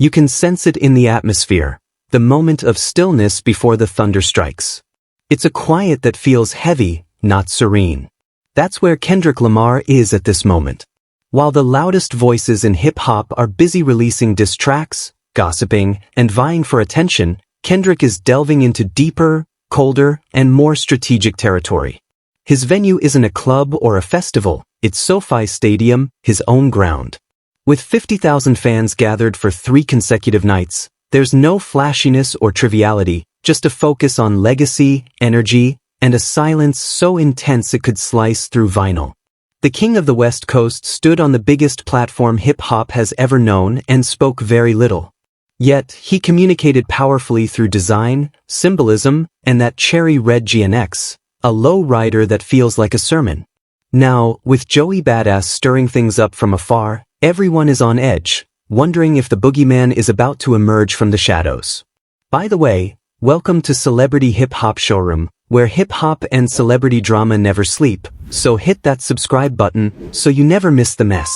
You can sense it in the atmosphere, the moment of stillness before the thunder strikes. It's a quiet that feels heavy, not serene. That's where Kendrick Lamar is at this moment. While the loudest voices in hip-hop are busy releasing diss tracks, gossiping, and vying for attention, Kendrick is delving into deeper, colder, and more strategic territory. His venue isn't a club or a festival, it's SoFi Stadium, his own ground. With 50,000 fans gathered for 3 consecutive nights, there's no flashiness or triviality, just a focus on legacy, energy, and a silence so intense it could slice through vinyl. The king of the West Coast stood on the biggest platform hip-hop has ever known and spoke very little. Yet, he communicated powerfully through design, symbolism, and that cherry red GNX, a low rider that feels like a sermon. Now, with Joey Bada stirring things up from afar, everyone is on edge, wondering if the boogeyman is about to emerge from the shadows. By the way, welcome to Celebrity Hip Hop Showroom, where hip-hop and celebrity drama never sleep, so hit that subscribe button so you never miss the mess.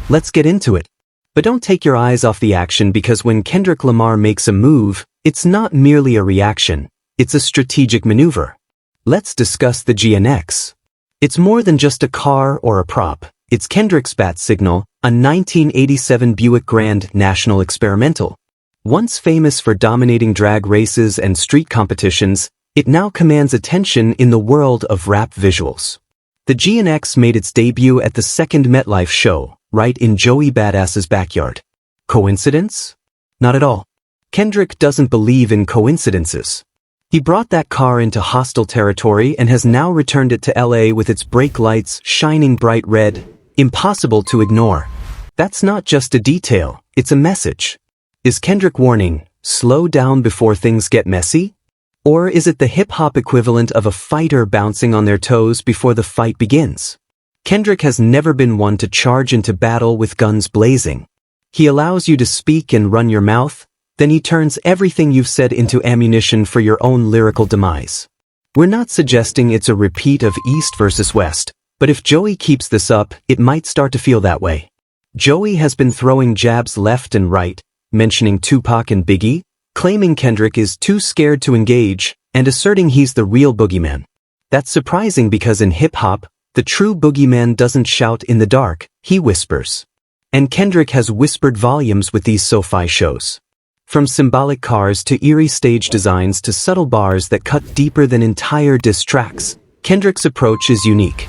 Let's get into it. But don't take your eyes off the action, because when Kendrick Lamar makes a move, it's not merely a reaction, it's a strategic maneuver. Let's discuss the GNX. It's more than just a car or a prop, it's Kendrick's bat signal, a 1987 Buick Grand National Experimental. Once famous for dominating drag races and street competitions, it now commands attention in the world of rap visuals. The GNX made its debut at the second MetLife show, right in Joey Badass's backyard. Coincidence? Not at all. Kendrick doesn't believe in coincidences. He brought that car into hostile territory and has now returned it to LA with its brake lights shining bright red, impossible to ignore. That's not just a detail, it's a message. Is Kendrick warning, slow down before things get messy? Or is it the hip-hop equivalent of a fighter bouncing on their toes before the fight begins? Kendrick has never been one to charge into battle with guns blazing. He allows you to speak and run your mouth, then he turns everything you've said into ammunition for your own lyrical demise. We're not suggesting it's a repeat of East versus West, but if Joey keeps this up, it might start to feel that way. Joey has been throwing jabs left and right, mentioning Tupac and Biggie, claiming Kendrick is too scared to engage, and asserting he's the real boogeyman. That's surprising because in hip-hop, the true boogeyman doesn't shout in the dark, he whispers. And Kendrick has whispered volumes with these SoFi shows. From symbolic cars to eerie stage designs to subtle bars that cut deeper than entire diss tracks, Kendrick's approach is unique.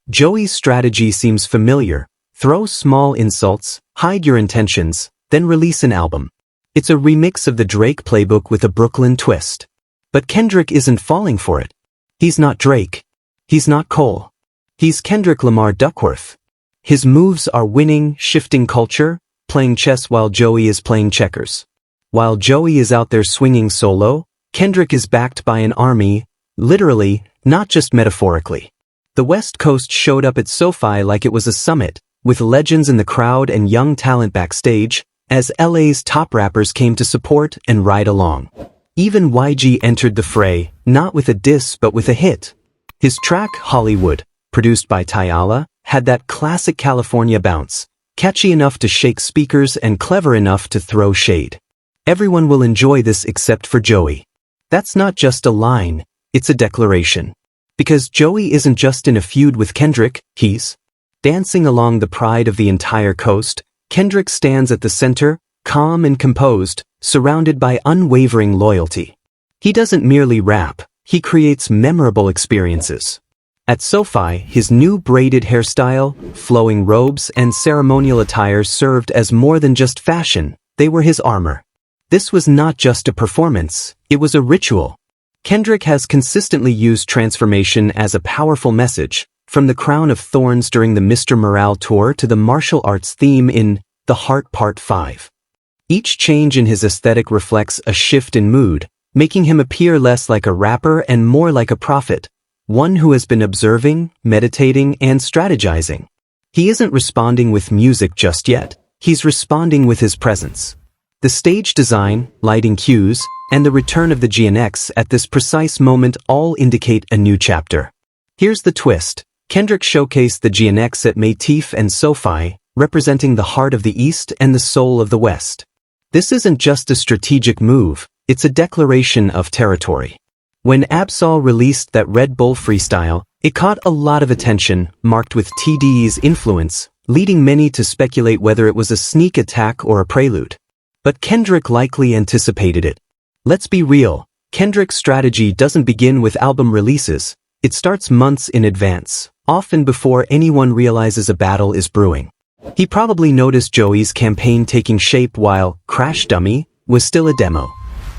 Joey's strategy seems familiar: throw small insults, hide your intentions, then release an album. It's a remix of the Drake playbook with a Brooklyn twist. But Kendrick isn't falling for it. He's not Drake. He's not Cole. He's Kendrick Lamar Duckworth. His moves are winning, shifting culture, playing chess while Joey is playing checkers. While Joey is out there swinging solo, Kendrick is backed by an army, literally, not just metaphorically. The West Coast showed up at SoFi like it was a summit, with legends in the crowd and young talent backstage, as LA's top rappers came to support and ride along. Even YG entered the fray, not with a diss but with a hit. His track, Hollywood, produced by Tyala, had that classic California bounce, catchy enough to shake speakers and clever enough to throw shade. Everyone will enjoy this except for Joey. That's not just a line, it's a declaration. Because Joey isn't just in a feud with Kendrick, he's dancing along the pride of the entire coast. Kendrick stands at the center, calm and composed, surrounded by unwavering loyalty. He doesn't merely rap, he creates memorable experiences. At SoFi, his new braided hairstyle, flowing robes, and ceremonial attire served as more than just fashion, they were his armor. This was not just a performance, it was a ritual. Kendrick has consistently used transformation as a powerful message, from the crown of thorns during the Mr. Morale tour to the martial arts theme in The Heart Part 5. Each change in his aesthetic reflects a shift in mood, making him appear less like a rapper and more like a prophet, one who has been observing, meditating, and strategizing. He isn't responding with music just yet, he's responding with his presence. The stage design, lighting cues, and the return of the GNX at this precise moment all indicate a new chapter. Here's the twist. Kendrick showcased the GNX at Matif and SoFi, representing the heart of the East and the soul of the West. This isn't just a strategic move, it's a declaration of territory. When Absol released that Red Bull freestyle, it caught a lot of attention, marked with TDE's influence, leading many to speculate whether it was a sneak attack or a prelude. But Kendrick likely anticipated it. Let's be real, Kendrick's strategy doesn't begin with album releases, it starts months in advance, often before anyone realizes a battle is brewing. He probably noticed Joey's campaign taking shape while Crash Dummy was still a demo.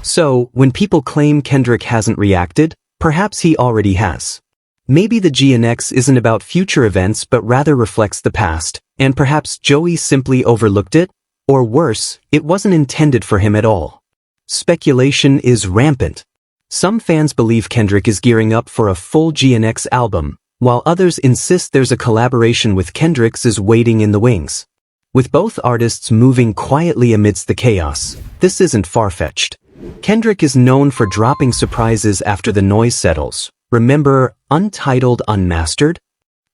So, when people claim Kendrick hasn't reacted, perhaps he already has. Maybe the GNX isn't about future events but rather reflects the past, and perhaps Joey simply overlooked it, or worse, it wasn't intended for him at all. Speculation is rampant. Some fans believe Kendrick is gearing up for a full GNX album, while others insist there's a collaboration with Kendrick's is waiting in the wings. With both artists moving quietly amidst the chaos, this isn't far-fetched. Kendrick is known for dropping surprises after the noise settles. Remember Untitled Unmastered?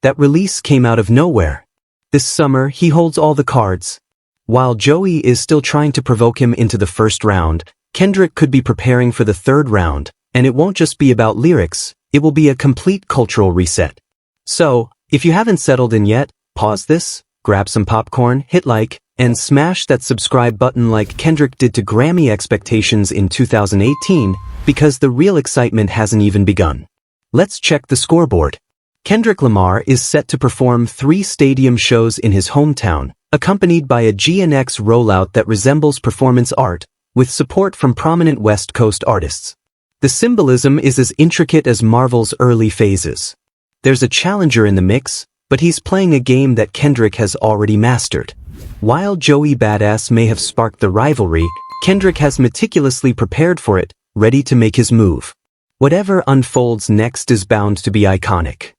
That release came out of nowhere. This summer, he holds all the cards. While Joey is still trying to provoke him into the first round, Kendrick could be preparing for the third round, and it won't just be about lyrics, it will be a complete cultural reset. So, if you haven't settled in yet, pause this, grab some popcorn, hit like, and smash that subscribe button like Kendrick did to Grammy expectations in 2018, because the real excitement hasn't even begun. Let's check the scoreboard. Kendrick Lamar is set to perform 3 stadium shows in his hometown, accompanied by a GNX rollout that resembles performance art, with support from prominent West Coast artists. The symbolism is as intricate as Marvel's early phases. There's a challenger in the mix, but he's playing a game that Kendrick has already mastered. While Joey Bada may have sparked the rivalry, Kendrick has meticulously prepared for it, ready to make his move. Whatever unfolds next is bound to be iconic.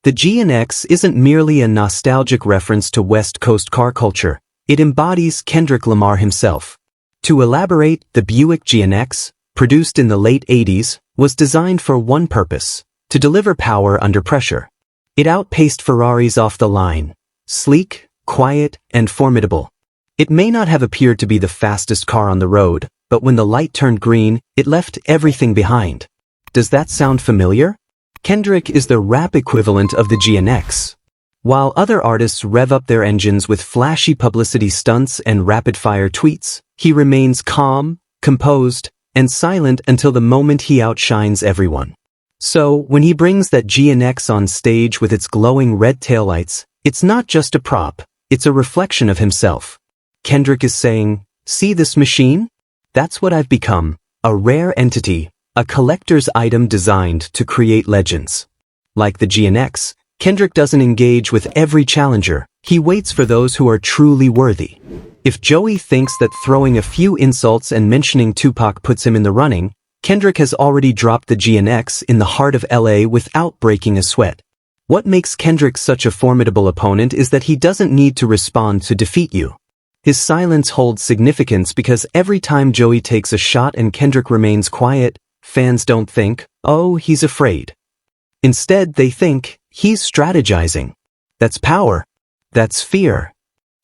The GNX isn't merely a nostalgic reference to West Coast car culture, it embodies Kendrick Lamar himself. To elaborate, the Buick GNX, produced in the late 80s, was designed for one purpose: to deliver power under pressure. It outpaced Ferraris off the line. Sleek, quiet, and formidable. It may not have appeared to be the fastest car on the road, but when the light turned green, it left everything behind. Does that sound familiar? Kendrick is the rap equivalent of the GNX. While other artists rev up their engines with flashy publicity stunts and rapid-fire tweets, he remains calm, composed, and silent until the moment he outshines everyone. So, when he brings that GNX on stage with its glowing red taillights, it's not just a prop, it's a reflection of himself. Kendrick is saying, "See this machine? That's what I've become, a rare entity, a collector's item designed to create legends." Like the GNX, Kendrick doesn't engage with every challenger, he waits for those who are truly worthy. If Joey thinks that throwing a few insults and mentioning Tupac puts him in the running, Kendrick has already dropped the GNX in the heart of LA without breaking a sweat. What makes Kendrick such a formidable opponent is that he doesn't need to respond to defeat you. His silence holds significance because every time Joey takes a shot and Kendrick remains quiet, fans don't think, "Oh, he's afraid." Instead, they think, he's strategizing. That's power. That's fear.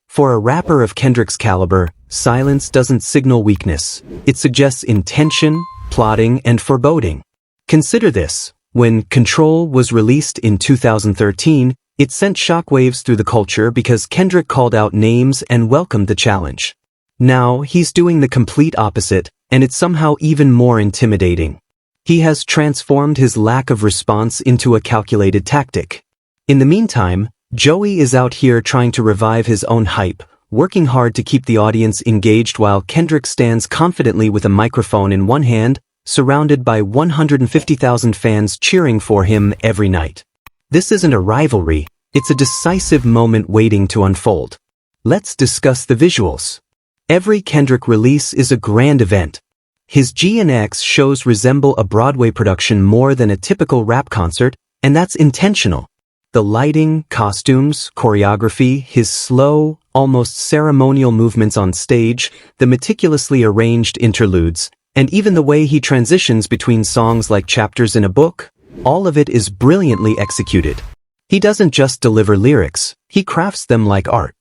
For a rapper of Kendrick's caliber, silence doesn't signal weakness. It suggests intention, plotting, and foreboding. Consider this. When Control was released in 2013, it sent shockwaves through the culture because Kendrick called out names and welcomed the challenge. Now, he's doing the complete opposite, and it's somehow even more intimidating. He has transformed his lack of response into a calculated tactic. In the meantime, Joey is out here trying to revive his own hype, working hard to keep the audience engaged while Kendrick stands confidently with a microphone in one hand, surrounded by 150,000 fans cheering for him every night. This isn't a rivalry, it's a decisive moment waiting to unfold. Let's discuss the visuals. Every Kendrick release is a grand event. His GNX shows resemble a Broadway production more than a typical rap concert, and that's intentional. The lighting, costumes, choreography, his slow, almost ceremonial movements on stage, the meticulously arranged interludes, and even the way he transitions between songs like chapters in a book, all of it is brilliantly executed. He doesn't just deliver lyrics, he crafts them like art.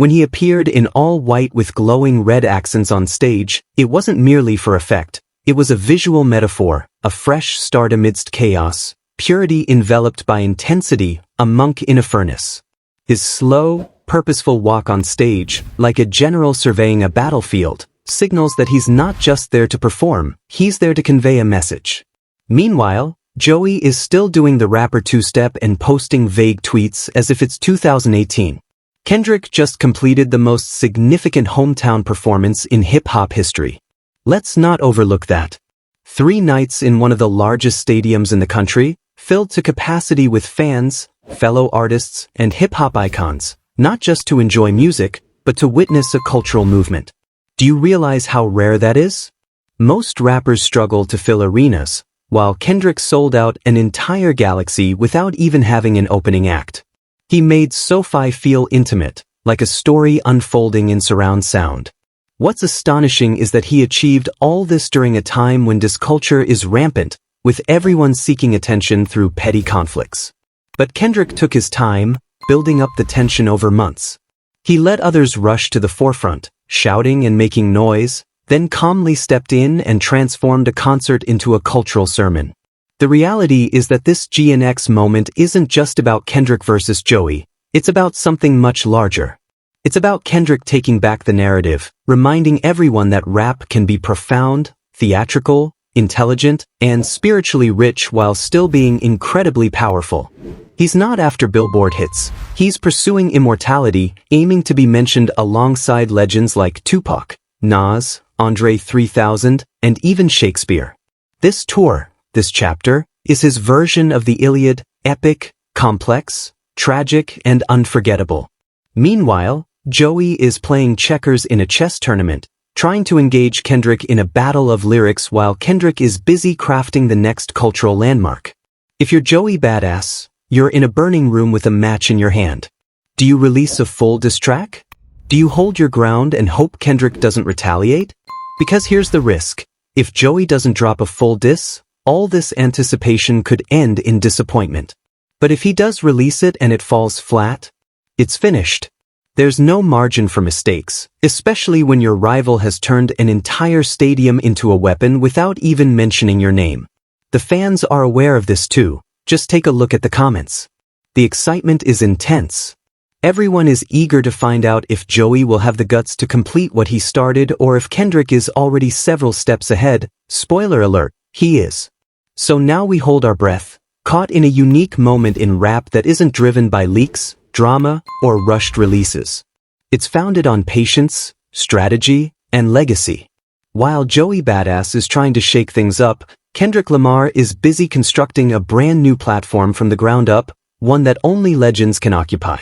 When he appeared in all white with glowing red accents on stage, it wasn't merely for effect. It was a visual metaphor, a fresh start amidst chaos, purity enveloped by intensity, a monk in a furnace. His slow, purposeful walk on stage, like a general surveying a battlefield, signals that he's not just there to perform, he's there to convey a message. Meanwhile, Joey is still doing the rapper two-step and posting vague tweets as if it's 2018. Kendrick just completed the most significant hometown performance in hip-hop history. Let's not overlook that. 3 nights in one of the largest stadiums in the country, filled to capacity with fans, fellow artists, and hip-hop icons, not just to enjoy music, but to witness a cultural movement. Do you realize how rare that is? Most rappers struggle to fill arenas, while Kendrick sold out an entire galaxy without even having an opening act. He made SoFi feel intimate, like a story unfolding in surround sound. What's astonishing is that he achieved all this during a time when disculture is rampant, with everyone seeking attention through petty conflicts. But Kendrick took his time, building up the tension over months. He let others rush to the forefront, shouting and making noise, then calmly stepped in and transformed a concert into a cultural sermon. The reality is that this GNX moment isn't just about Kendrick versus Joey, it's about something much larger. It's about Kendrick taking back the narrative, reminding everyone that rap can be profound, theatrical, intelligent, and spiritually rich while still being incredibly powerful. He's not after Billboard hits. He's pursuing immortality, aiming to be mentioned alongside legends like Tupac, Nas, Andre 3000, and even Shakespeare. This tour, this chapter, is his version of the Iliad, epic, complex, tragic, and unforgettable. Meanwhile, Joey is playing checkers in a chess tournament, trying to engage Kendrick in a battle of lyrics while Kendrick is busy crafting the next cultural landmark. If you're Joey Badass, you're in a burning room with a match in your hand. Do you release a full diss track? Do you hold your ground and hope Kendrick doesn't retaliate? Because here's the risk. If Joey doesn't drop a full diss, all this anticipation could end in disappointment. But if he does release it and it falls flat, it's finished. There's no margin for mistakes, especially when your rival has turned an entire stadium into a weapon without even mentioning your name. The fans are aware of this too. Just take a look at the comments. The excitement is intense. Everyone is eager to find out if Joey will have the guts to complete what he started or if Kendrick is already several steps ahead. Spoiler alert, he is. So now we hold our breath, caught in a unique moment in rap that isn't driven by leaks, drama, or rushed releases. It's founded on patience, strategy, and legacy. While Joey Badass is trying to shake things up, Kendrick Lamar is busy constructing a brand new platform from the ground up, one that only legends can occupy.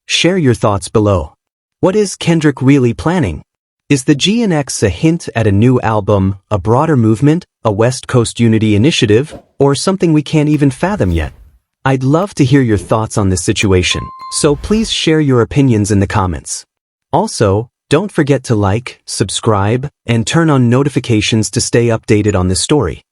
Share your thoughts below. What is Kendrick really planning? Is the GNX a hint at a new album, a broader movement, a West Coast unity initiative, or something we can't even fathom yet? I'd love to hear your thoughts on this situation, so please share your opinions in the comments. Also, don't forget to like, subscribe, and turn on notifications to stay updated on this story.